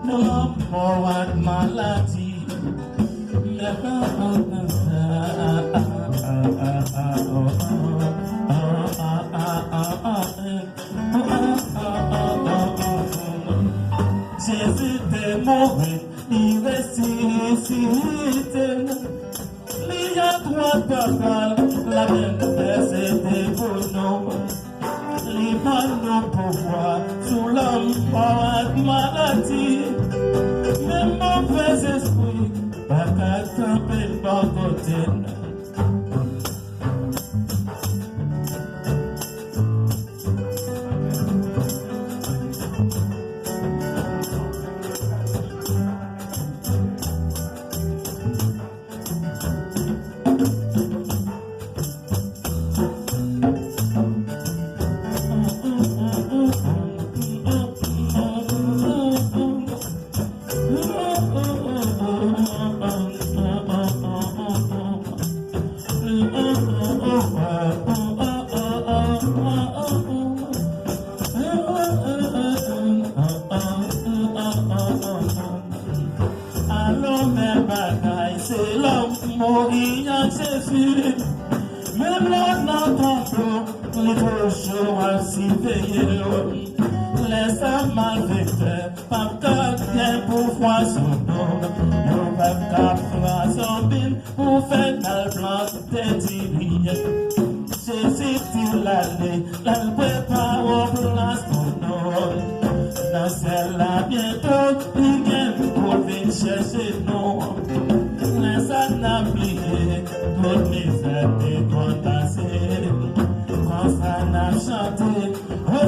no forward malady. Jésus t'est mauvais, il ressuscite. Il y a trois total, la même c'est des bonhommes. Les manos pouvoir sous l'homme par maladie. Même mauvais esprit, pas qu'à camper par côté. C'est l'homme mourir en Jésus. Même là dans ton flot, les toujours ainsi veillés. Laisse à malvecteur, pas qu'à pour voir son nom. Nous va qu'à faire son bin pour faire la plante des diriges. Jésus tire l'année, la prépare au place ton nom. Dans celle-là bientôt, il vient pour venir chercher nous. Laisse à n'appliquer, toutes mes aides condensées. Quand ça n'a chanté,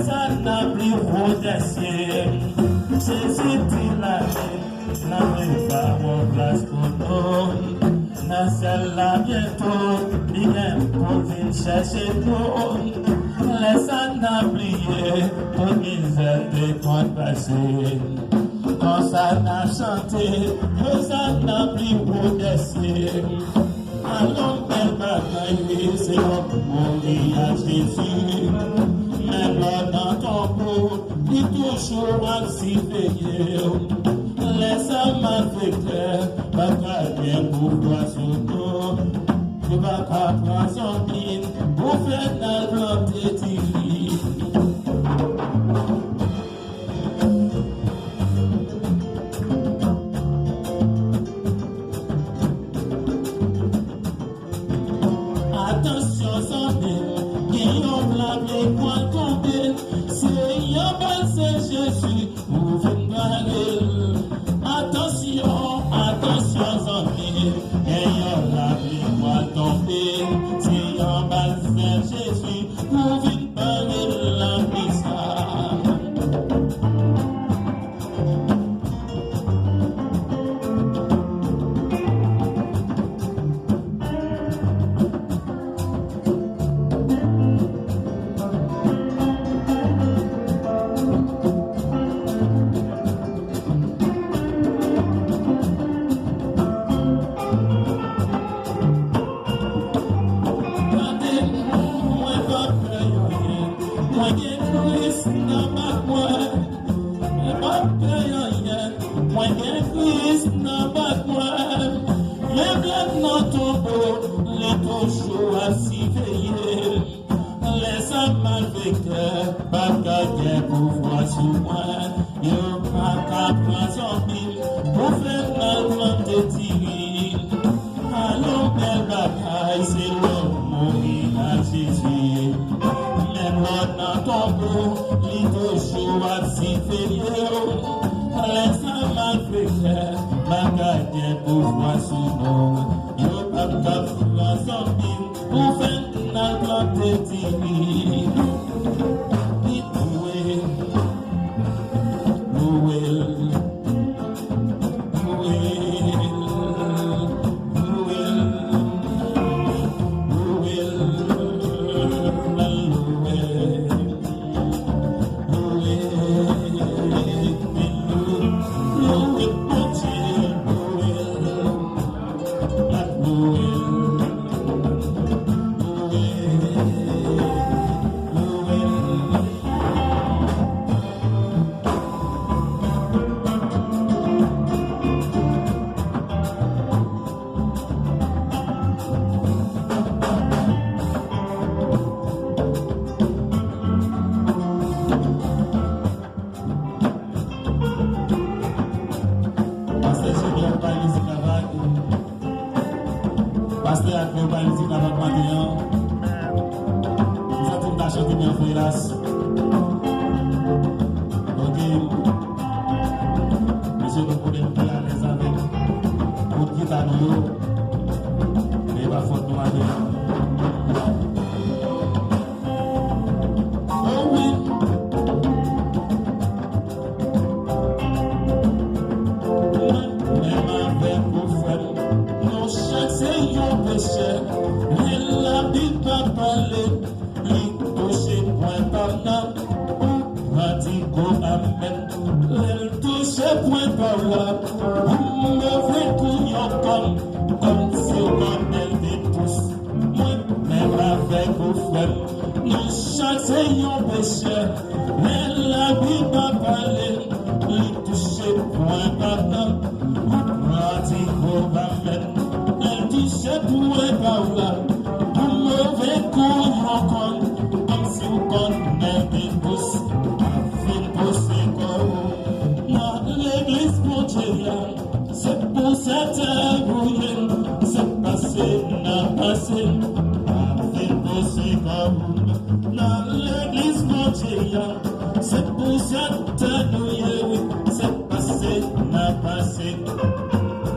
ça n'a plus audacieux. Jésus dit la prépare au place ton nom. Dans celle-là bientôt, il vient pour venir chercher nous. Laisse à n'appliquer, toutes mes aides condensées. Quand ça n'a chanté, ça n'a plus audacieux. Allons, belle bataille, c'est l'homme mourir à Jésus. Même là dans ton cou, il toujours ainsi veillé. Laisse à ma fête, pas qu'à bien pour toi sur toi. Tu vas qu'à prendre son mine, pour faire la plante de Thierry. Attention, son Guillaume l'avait point tombé. C'est Yabal, c'est Jésus, vous venez. Attention, attention, son Guillaume l'avait point tombé. C'est Yabal, c'est Jésus, vous venez la missa. vous pas le dire avec matin. Nous avons tout chanter bien frère. Ok. Monsieur, nous pouvons faire à l'aise avec pour quitter nous. Mais pas faute nous avec. Oh oui. Même avec vos frères, nos chaque c'est un péché. Il la dit pas parler, il touche point par là. Radico amen, il touche point par là. Mauvais coup comme si on était tous. Même avec vos frères, nos chaque c'est un péché. Il la dit pas parler, il touche point par là. Radico amen, il touche point par là. Mauvais coup comme si on était tous. L'église mondiale, c'est pour cette brouillée, c'est passé, n'a passé, avec posé comme dans l'église mondiale, c'est pour cette brouillée, c'est passé, n'a passé,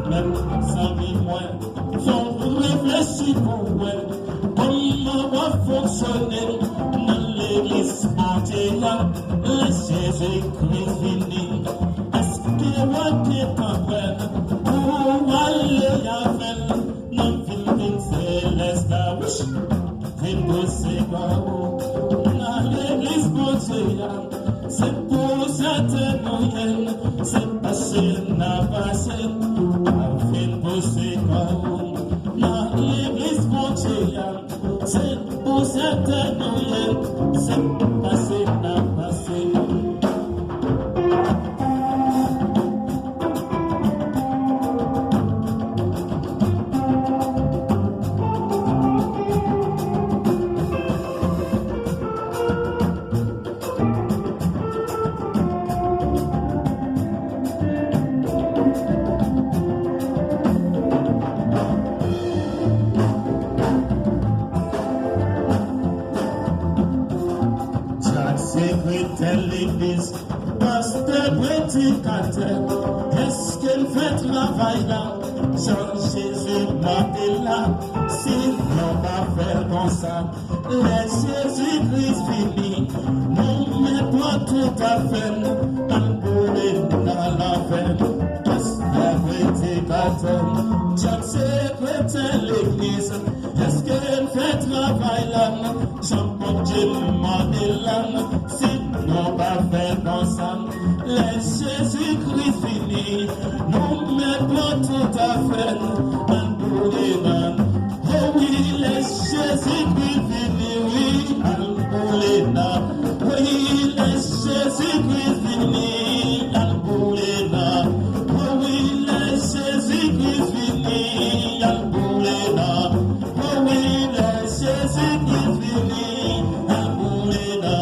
même sans moins, faut réfléchir pour elle, comment va fonctionner dans l'église mondiale, laissez Jésus-Christ venir. What is the oh, I no feeling celestial wish. People say, oh, na l'église mondiale, c'est pour cette moyenne, c'est passé, n'a passé. People say, oh, na l'église mondiale, c'est pour cette moyenne, c'est passé, n'a passé. L'église, pasteur prédicateur, est-ce qu'elle fait travail là? Jean-Jésus m'a là, si l'on va faire comme ça, laisse Jésus-Christ fini, non mais pas tout à fait, emboulé dans l'enfer, pasteur prédicateur, Jean-Secrétaire l'église, est-ce qu'elle fait travail là? Jean-Dieu m'a là, si non pas faire ensemble, laisse Jésus-Christ finir, non mais pas tout à fait, Alboulena, oh oui, laisse Jésus-Christ finir, oui, Alboulena, oui, laisse Jésus-Christ finir, Alboulena, oh oui, laisse Jésus-Christ finir, Alboulena, oh oui, laisse Jésus-Christ finir, Alboulena,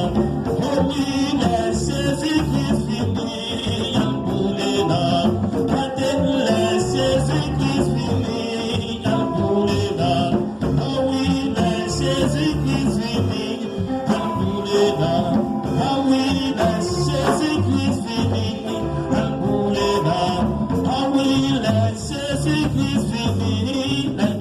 oh oui, laisse Jésus-Christ finir, Alboulena, laisse Jésus-Christ finir, Alboulena, oh oui, laisse Jésus-Christ finir, Alboulena, oh oui, laisse Jésus-Christ finir, Alboulena, oh oui, laisse Jésus-Christ finir.